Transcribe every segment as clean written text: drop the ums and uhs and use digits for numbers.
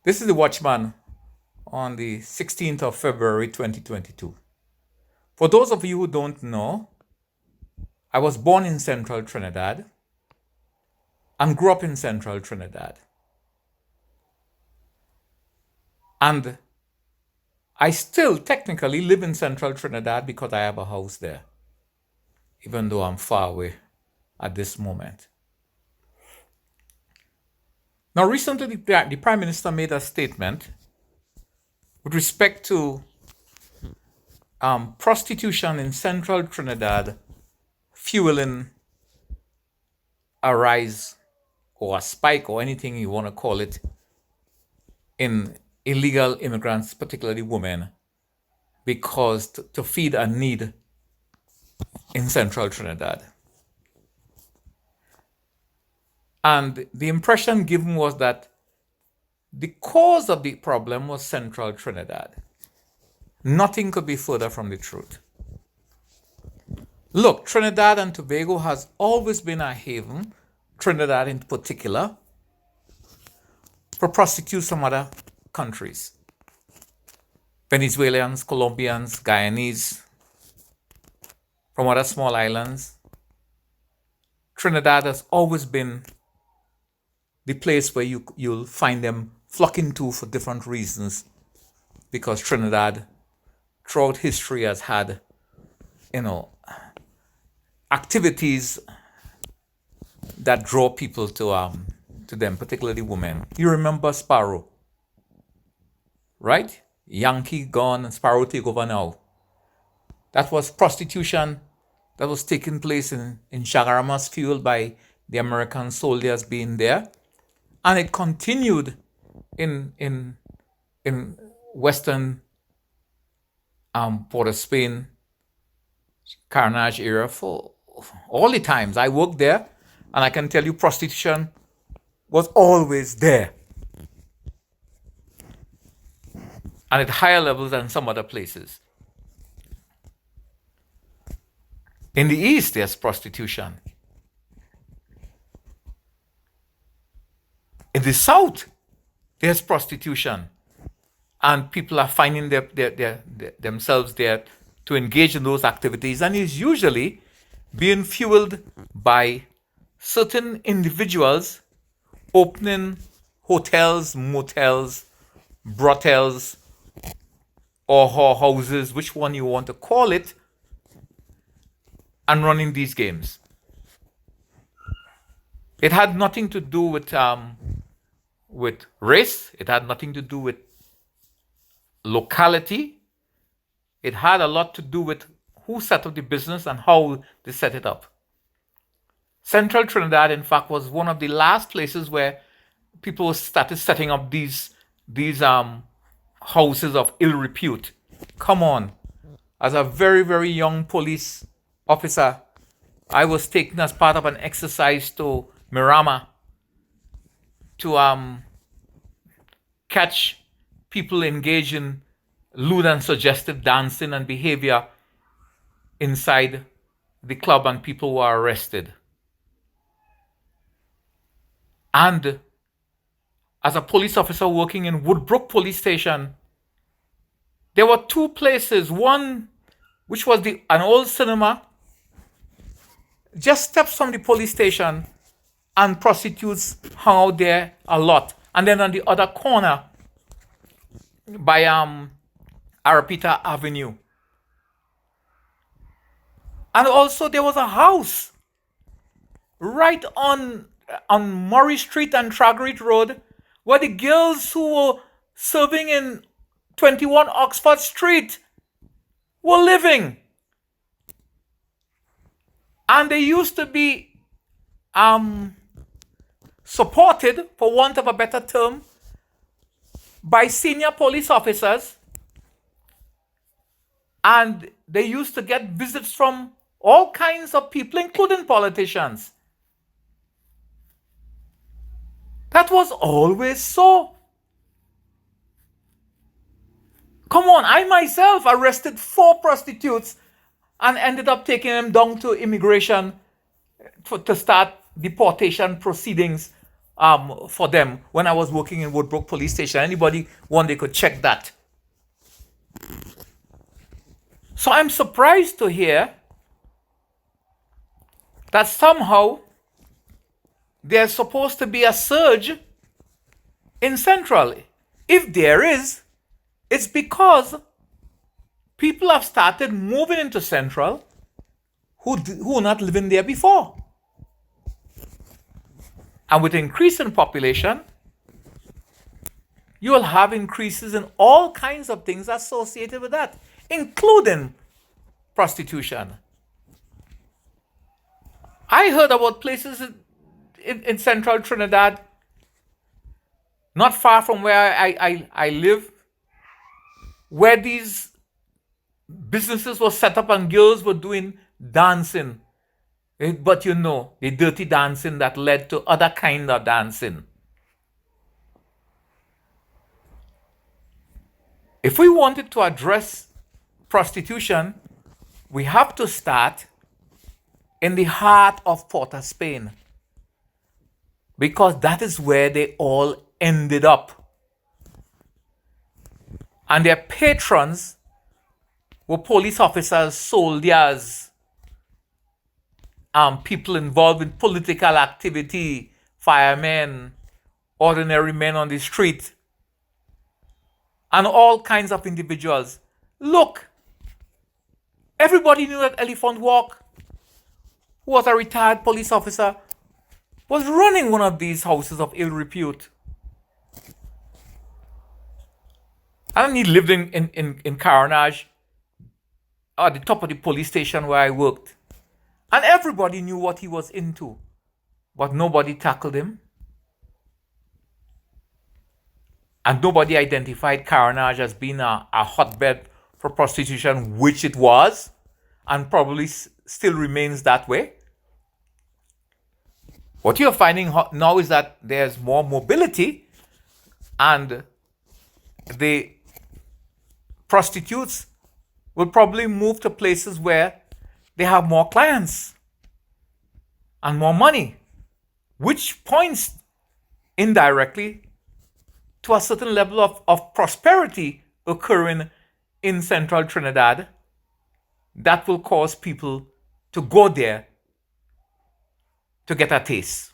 This is the Watchman on the 16th of February 2022. For those of you who don't know, I was born in central Trinidad and grew up in central Trinidad. And I still technically live in central Trinidad because I have a house there, even though I'm far away at this moment. Now, recently, the Prime Minister made a statement with respect to prostitution in central Trinidad fueling a rise or a spike or anything you want to call it in illegal immigrants, particularly women, because to feed a need in central Trinidad. And the impression given was that the cause of the problem was central Trinidad. Nothing could be further from the truth. Look, Trinidad and Tobago has always been a haven, Trinidad in particular, for prostitutes from other countries. Venezuelans, Colombians, Guyanese, from other small islands. Trinidad has always been the place where you'll find them flocking to for different reasons, because Trinidad throughout history has had, activities that draw people to them, particularly women. You remember Sparrow, right? Yankee gone and Sparrow take over now. That was prostitution that was taking place in Chagaramas, fueled by the American soldiers being there. And it continued in Western Port of Spain, Carnage era for all the times I worked there, and I can tell you prostitution was always there. And at higher levels than some other places. In the East, there's prostitution. In the South, there's prostitution. And people are finding themselves there to engage in those activities. And it's usually being fueled by certain individuals opening hotels, motels, brothels, or houses, which one you want to call it, and running these games. It had nothing to do with race. It had nothing to do with locality. It had a lot to do with who set up the business and how they set it up. Central Trinidad, in fact, was one of the last places where people started setting up these houses of ill repute. Come on. As a very, very young police officer, I was taken as part of an exercise to Mirama to catch people engaged in lewd and suggestive dancing and behavior inside the club, and people were arrested. And as a police officer working in Woodbrook Police Station, there were two places. One, which was an old cinema, just steps from the police station, and prostitutes hung out there a lot. And then on the other corner, by Arapita Avenue. And also there was a house right on Murray Street and Tragreet Road, where the girls who were serving in 21 Oxford Street were living. And they used to be supported, for want of a better term, by senior police officers. And they used to get visits from all kinds of people, including politicians. That was always so. Come on, I myself arrested 4 prostitutes and ended up taking them down to immigration to start deportation proceedings for them when I was working in Woodbrook Police Station. Anybody one day could check that. So I'm surprised to hear that somehow there's supposed to be a surge in Central. If there is, it's because people have started moving into Central who were not living there before. And with increase in population, you will have increases in all kinds of things associated with that, including prostitution. I heard about places in central Trinidad, not far from where I live, where these businesses were set up and girls were doing dancing. But you know, the dirty dancing that led to other kind of dancing. If we wanted to address prostitution, we have to start in the heart of Port of Spain, because that is where they all ended up. And their patrons were police officers, soldiers, people involved in political activity, firemen, ordinary men on the street, and all kinds of individuals. Look, everybody knew that Elephant Walk, who was a retired police officer, was running one of these houses of ill repute. And he lived in Carnage, at the top of the police station where I worked. And everybody knew what he was into, but nobody tackled him. And nobody identified Carnage as being a hotbed for prostitution, which it was, and probably still remains that way. What you're finding now is that there's more mobility, and the prostitutes will probably move to places where they have more clients and more money, which points indirectly to a certain level of prosperity occurring in central Trinidad that will cause people to go there to get a taste.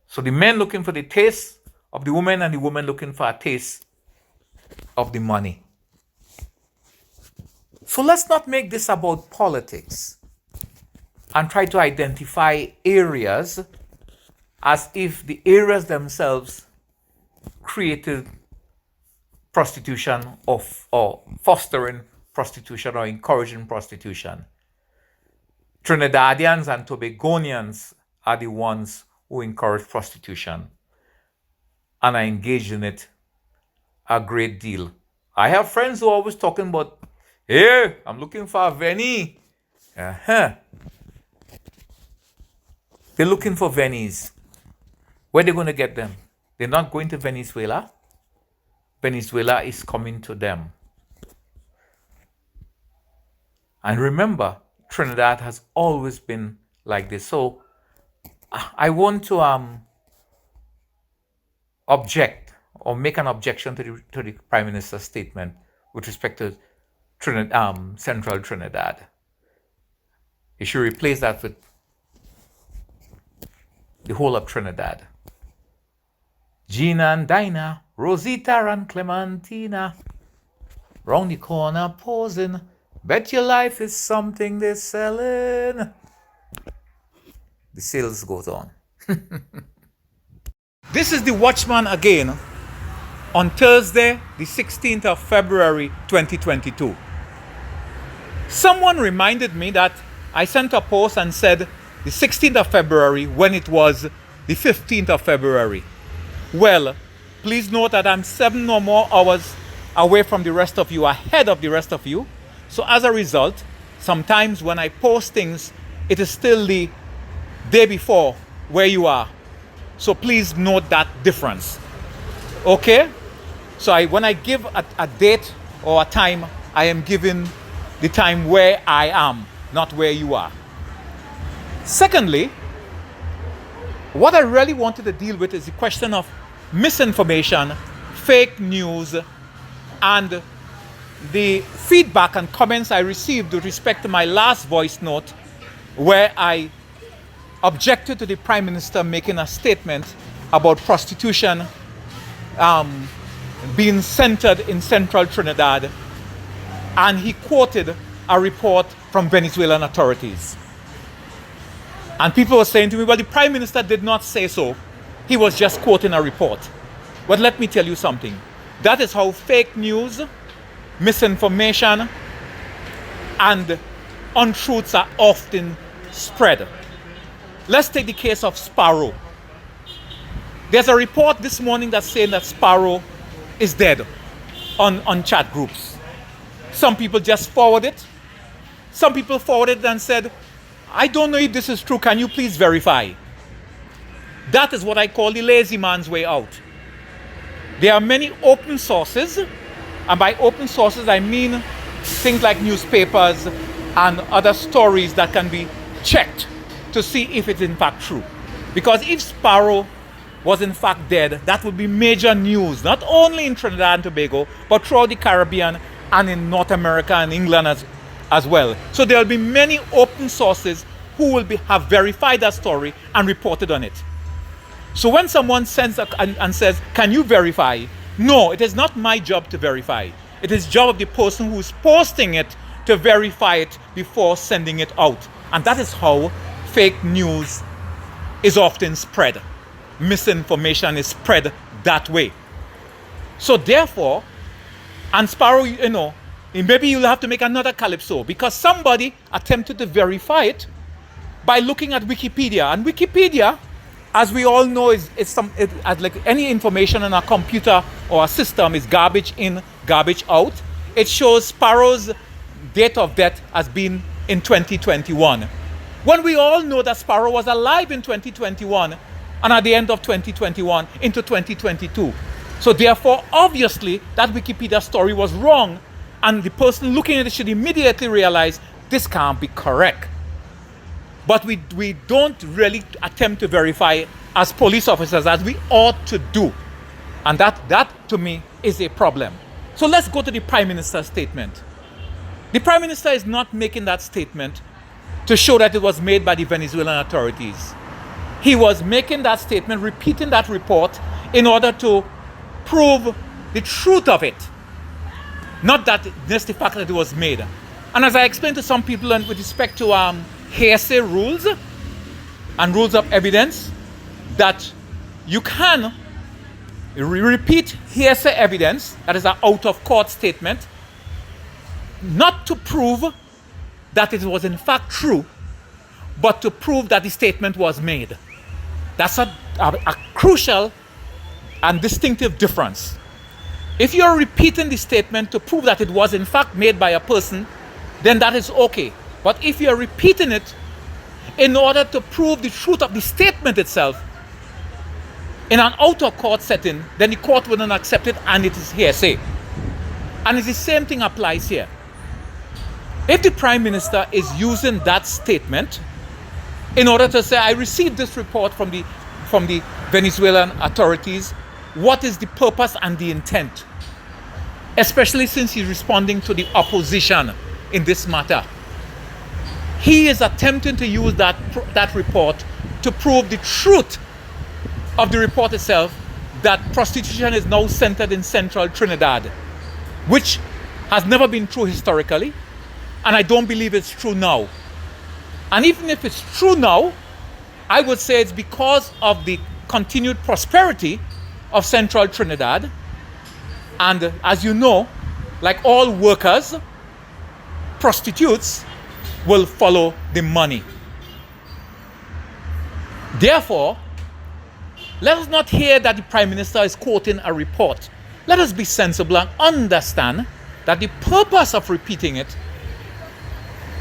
So the men looking for the taste of the woman, and the woman looking for a taste of the money. So let's not make this about politics and try to identify areas as if the areas themselves created prostitution or fostering prostitution or encouraging prostitution. Trinidadians and Tobagonians are the ones who encourage prostitution and are engaged in it a great deal. I have friends who are always talking about, hey, I'm looking for a Venny. They're looking for Vennies. Where are they going to get them? They're not going to Venezuela. Venezuela is coming to them. And remember, Trinidad has always been like this. So I want to object or make an objection to the Prime Minister's statement with respect to central Trinidad. You should replace that with the whole of Trinidad. Gina and Dinah, Rosita and Clementina, round the corner posing. Bet your life is something they're selling. The sales goes on. This is the Watchman again on Thursday, the 16th of February, 2022. Someone reminded me that I sent a post and said the 16th of February when it was the 15th of February. Well, please note that I'm 7 or more hours away from the rest of you, ahead of the rest of you. So as a result, sometimes when I post things, it is still the day before where you are. So please note that difference. Okay? So when I give a date or a time, I am giving the time where I am, not where you are. Secondly, What I really wanted to deal with is the question of misinformation, fake news, and the feedback and comments I received with respect to my last voice note, where I objected to the Prime Minister making a statement about prostitution being centered in central Trinidad, and he quoted a report from Venezuelan authorities. And people were saying to me, well, the Prime Minister did not say so. He was just quoting a report. But let me tell you something. That is how fake news, misinformation, and untruths are often spread. Let's take the case of Sparrow. There's a report this morning that's saying that Sparrow is dead on chat groups. Some people just forward it. Some people forwarded it and said, I don't know if this is true, can you please verify? That is what I call the lazy man's way out. There are many open sources, and by open sources I mean things like newspapers and other stories that can be checked to see if it's in fact true. Because if Sparrow was in fact dead, that would be major news, not only in Trinidad and Tobago, but throughout the Caribbean and in North America and England as well. So there will be many open sources who will have verified that story and reported on it. So when someone sends and says, can you verify? No, it is not my job to verify. It is the job of the person who's posting it to verify it before sending it out. And that is how fake news is often spread. Misinformation is spread that way. So therefore, and Sparrow, maybe you'll have to make another calypso, because somebody attempted to verify it by looking at Wikipedia. And Wikipedia, as we all know, is like any information on a computer or a system is garbage in, garbage out. It shows Sparrow's date of death as being in 2021. When we all know that Sparrow was alive in 2021 and at the end of 2021 into 2022. So therefore, obviously, that Wikipedia story was wrong, and the person looking at it should immediately realize this can't be correct. But we don't really attempt to verify as police officers as we ought to do. And that to me is a problem. So let's go to the Prime Minister's statement. The Prime Minister is not making that statement to show that it was made by the Venezuelan authorities. He was making that statement, repeating that report in order to prove the truth of it. Not that just the fact that it was made. And as I explained to some people with respect to hearsay rules and rules of evidence, that you can repeat hearsay evidence, that is an out-of-court statement, not to prove that it was in fact true, but to prove that the statement was made. That's a crucial and distinctive difference. If you're repeating the statement to prove that it was in fact made by a person, then that is okay. But if you're repeating it in order to prove the truth of the statement itself in an outer court setting, then the court wouldn't accept it and it is hearsay. And it's the same thing applies here. If the Prime Minister is using that statement in order to say, I received this report from the Venezuelan authorities, what is the purpose and the intent? Especially since he's responding to the opposition in this matter. He is attempting to use that report to prove the truth of the report itself, that prostitution is now centered in central Trinidad, which has never been true historically, and I don't believe it's true now. And even if it's true now, I would say it's because of the continued prosperity of central Trinidad. And as you know, like all workers, prostitutes will follow the money. Therefore, let us not hear that the Prime Minister is quoting a report. Let us be sensible and understand that the purpose of repeating it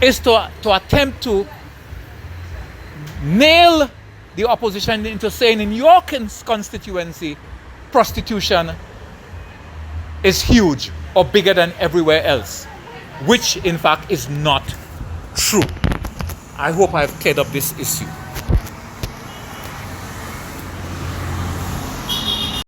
is to attempt to nail the opposition into saying, in your constituency, prostitution is huge or bigger than everywhere else, which in fact is not true. I hope I have cleared up this issue.